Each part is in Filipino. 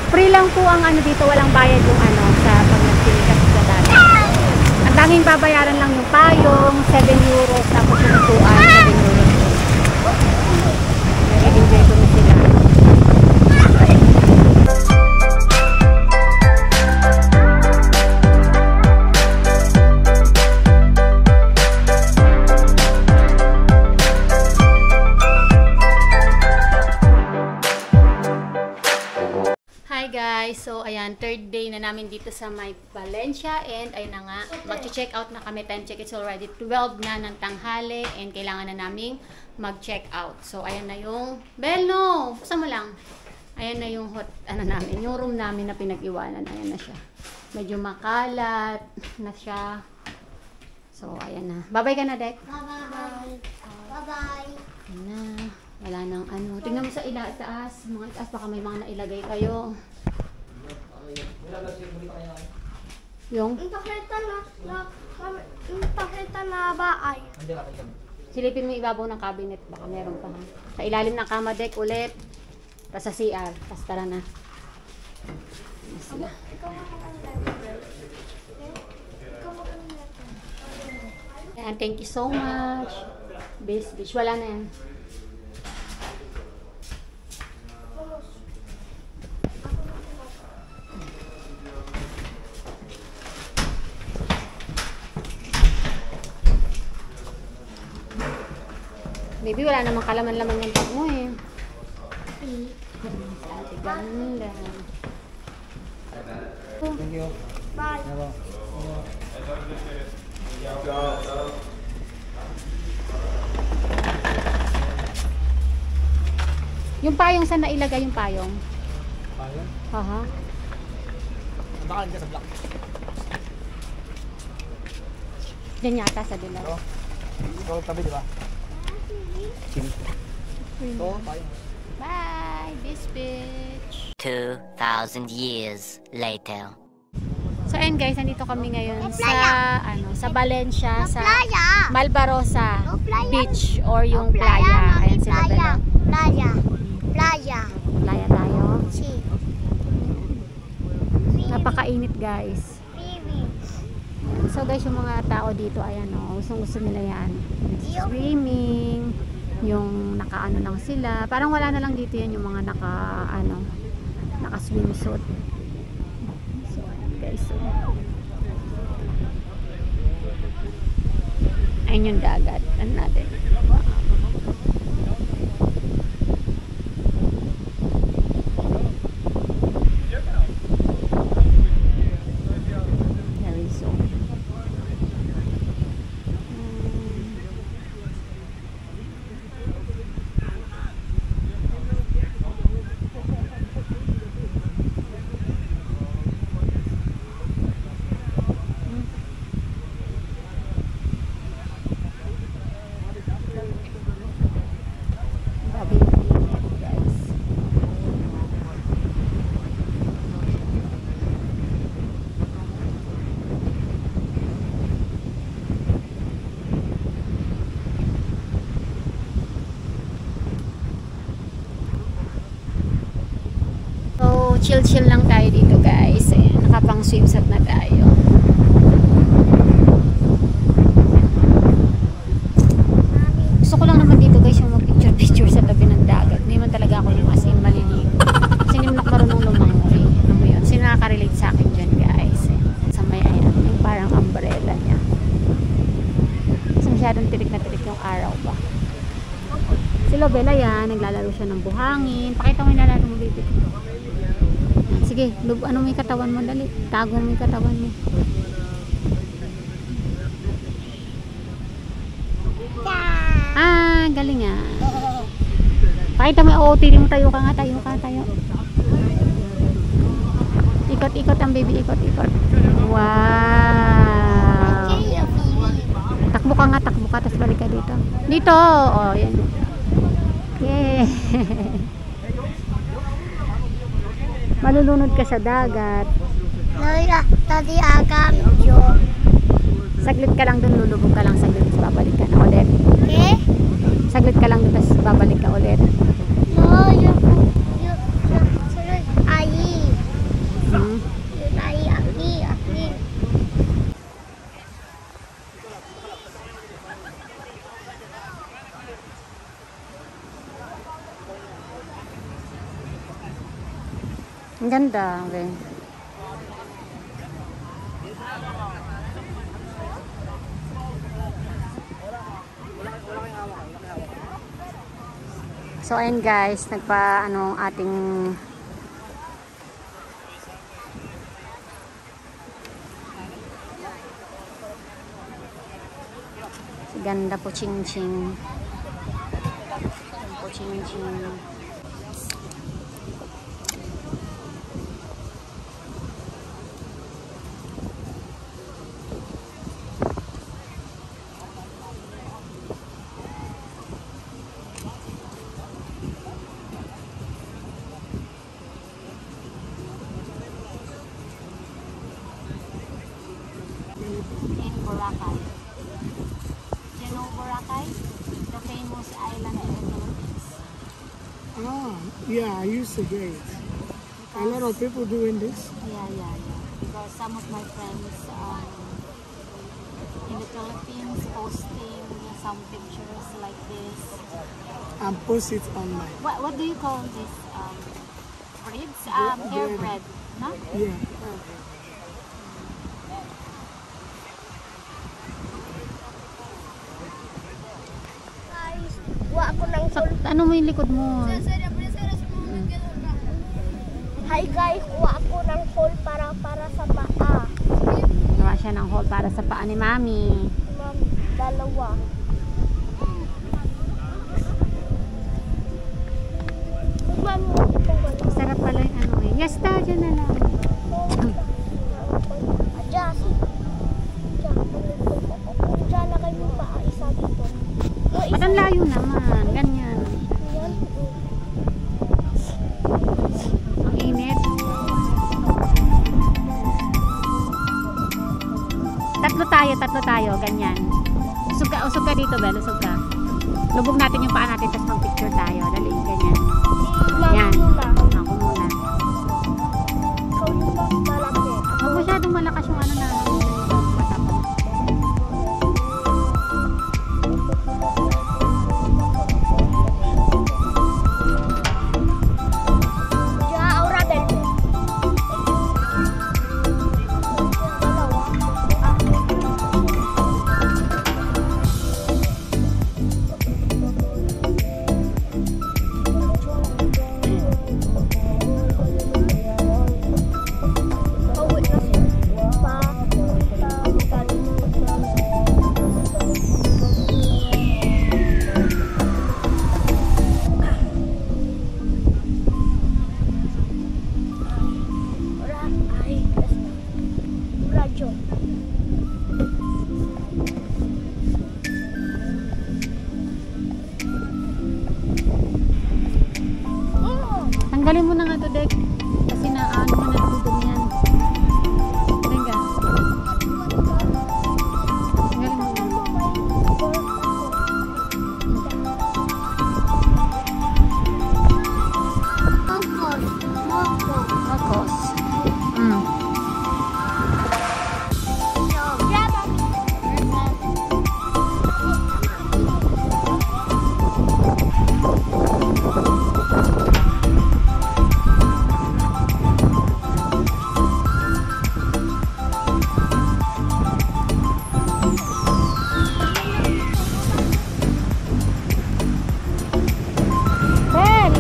Free lang po ang ano dito, walang bayad yung ano sa pag nagtilikas sa dagat. Ang tanging babayaran lang yung payong, 7 euros, tapos yung upuan, 7 euros. Nag-enjoy ko na sila. Guys, so ayan, third day na namin dito sa may Valencia and ayun na nga, mag-check out na kami. Time check, it's already 12 na ng tanghali and kailangan na naming mag-check out. So ayan na yung bell, no, buksan mo lang. Ayan na yung hot, ano namin, yung room namin na pinag-iwanan. Ayan na siya, medyo makalat na siya. So ayan na, bye-bye ka na, Dek. Bye-bye. Bye-bye. Ayan na, wala nang ano. Tingnan mo sa itaas, mga itaas, baka may mga nailagay kayo. Yung pakita na baay. silipin mo ibabaw ng cabinet, baka meron pa. Sa ilalim ng kama, Dek, ulit. Tapos sa CR, tapos tara na. Sila. And thank you so much. Beach, wala na yan. Baby, wala namang kalaman-laman yung bag mo eh. Ganda. Thank you. Bye. Yung payong, saan nailagay yung payong? Payong? Haha. Bakalan ka sa block. Diyan yata sa dila. Ito, tabi diba? Sige. Ito, payong. Bye, this beach. 2,000 years later. So ayun guys, nandito kami ngayon sa sa Valencia, sa Playa. Malvarosa Playa. Beach or yung playa. Ayan sila Playa. Bella. Playa. Playa. Playa tayo. Si. Napakainit guys. Swimming. So guys, yung mga tao dito, ayan o, gusto nila yan. Swimming, yung naka-ano lang sila. Parang wala na lang dito yan yung mga naka-swimsuit. So ayan guys. So, ayun yung dagat. Ano natin? Chill-chill lang tayo dito guys. Ayan, nakapang swimsuit na tayo. Gusto ko lang naman dito guys yung mag-picture sa tabi ng dagat. Hindi man talaga ako yung as in maliligo. Kasi hindi man ako marunong lumangoy. Ano mo yun? Sino nakaka-relate sa akin dyan guys. Sa may ayan, yung parang umbrella niya. Kasi masyadong tirik na tirik yung araw ba. Si Lobela yan, naglalaro siya ng buhangin. Pakita mo yung lalaro mo baby. Sige, ano mo yung katawan mo, dali. Tago mo yung katawan mo. Ah, galing ah. Pakita mo, OOTD mo, tayo ka nga, tayo. Ikot-ikot ang baby, ikot-ikot. Wow. Takbo ka, tapos balik ka dito. Dito, oh, yan. Yeah. Malulunod ka sa dagat. Tadi agam yun. Saglit ka lang dun, lulubog ka lang saglit, tapos babalik ka na ulit. Eh? Saglit ka lang dun, tapos babalik ka ulit. No, yun. Ay. Ang ganda. Okay. So ayun guys, ating ganda po ching-ching. Po ching-ching. In Boracay. You know Boracay? The famous island in the Philippines. Ah, yeah, I used to hear it. A lot of people doing this. Yeah. Because some of my friends in the Philippines posting some pictures like this. And post it online. What do you call this? Breeds? Hair bread, no? Yeah. Guys, kuha ako ng Ano mo yung likod mo? Hi guys, kuha ako ng hole para sa paa. Gawa siya ng hole para sa paa ni Mami. Ma'am, dalawa. Ma'am, itong wala. Sarap pala yung ano eh. Yes, ta, dyan na lang. Adjust. Diyan lagay mo pa isa dito. Ba't ang layo naman? Ganyan. Yan. Ang init. Tatlo tayo. Ganyan. Usog ka dito, Bel. Usog ka. Lubog natin yung paa natin, tapos mag-picture tayo. Dali, ganyan. Yan. Ako muna. Ikaw yung malaki. Huwag masyadong malakas yung ano na. Matapos. Diyan, aura velvet. Dalawa. Radyo. Tanggalin mo na nga to, Dek. Kasi na ano mo nagdudum yan. Tengga. Tanggalin mo na. Makos. Bel!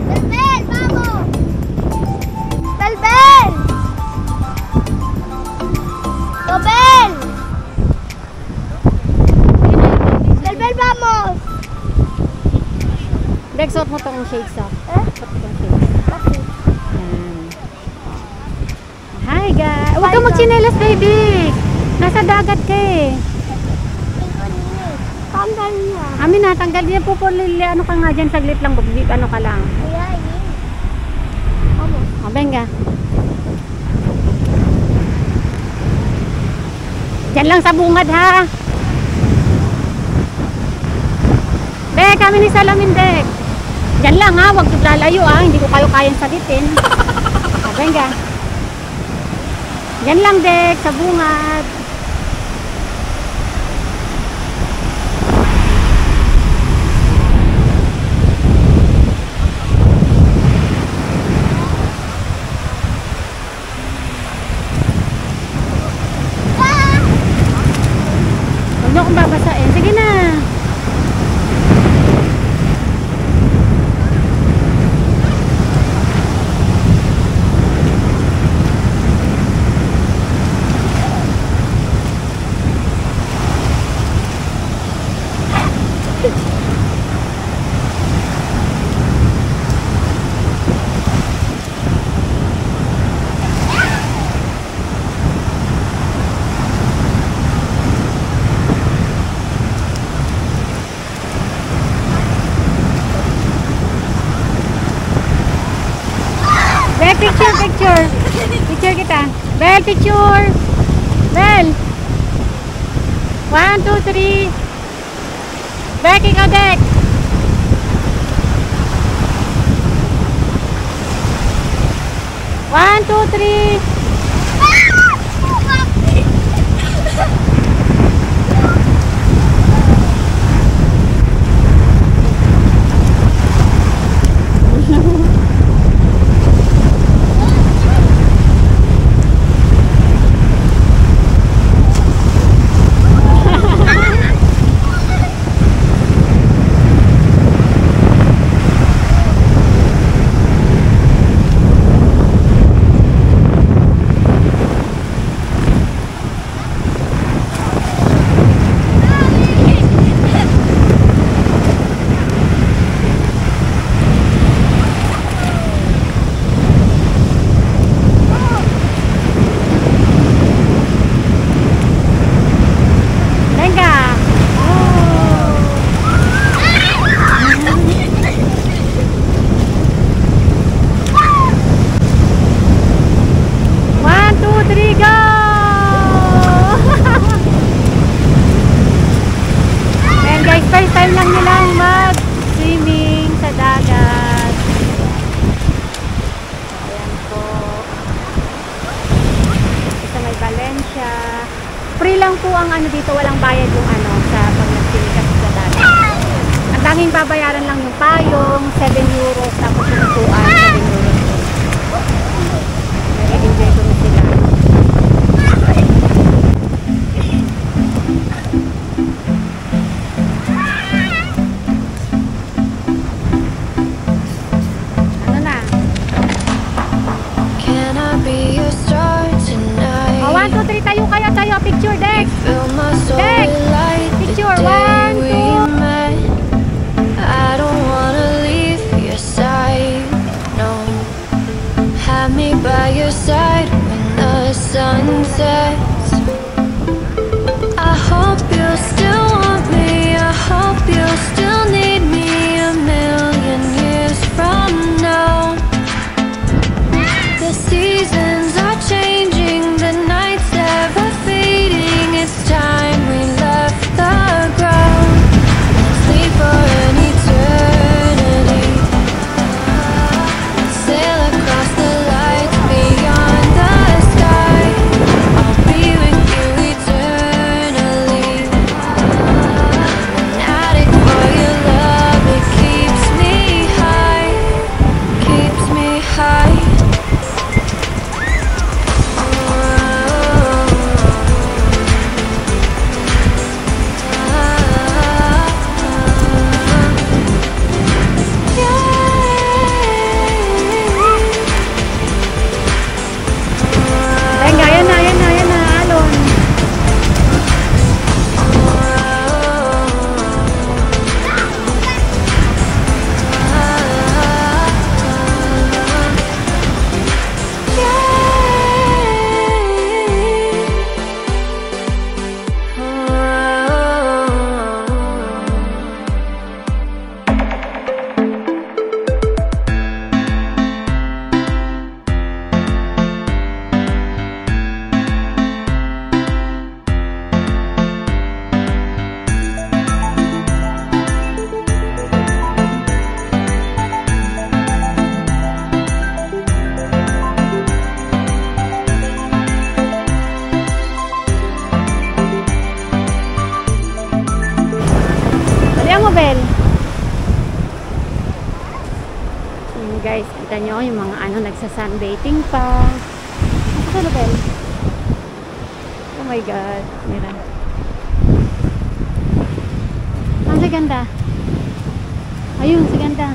Belbel, vamos! Belbel! Belbel! Belbel, vamos! Dek, suot mo tong shades, ah. Eh? Suot mo tong shades. Bakit? Yan. Hi, guys. Huwag kang magchinelas, baby. Nasa dagat ka eh. Tanggal niya. Amin na, tanggal niya po po. Ano ka nga dyan, saglit lang. Ano ka lang. Kaya yun. Vamos. O, venga. Diyan lang sa bungad, ha? Dek, kami ni Salamin, Dek. Diyan lang, ha? Huwag lalayo, ha? Hindi ko kayo kayang sagitin. O, venga. Diyan lang, Dek, sa bungad. akong babasain. Sige na. Picture. Picture kita. Bel, picture. Bel. 1, 2, 3. Dek, ikaw, Dek. 1, 2, 3. Free lang po ang ano dito, walang bayad yung ano sa pag nagtilikas sa dagat. Ang tanging babayaran lang yung payong, 7 euros, tapos yung upuan, 7 euros. Nag-enjoy ko na sila. Ano na? Can I be your star tonight? 1, 2, 3, tayo kayo, tayo. Picture, Dex. Fill my soul Dex. with light. Picture, The day 1, we 2. met, I don't wanna leave your side. No, have me by your side when the sun sets. I hope you still want me. I hope you still need me a million years from now. The seasons are changing, the nights ever fading. It's time we left the ground. Sleep for an eternity. Sail across the lights beyond the sky. I'll be with you eternally. An addict for your love, it keeps me high. Keeps me high. Venga, ayan na, Alon. Dalihan mo, Bel. Guys, kita nyo yung mga ano, nagsa-sunbathing pa. Ano, Bel? Oh my God. Mira. Ganda. Ayun, si Ganda.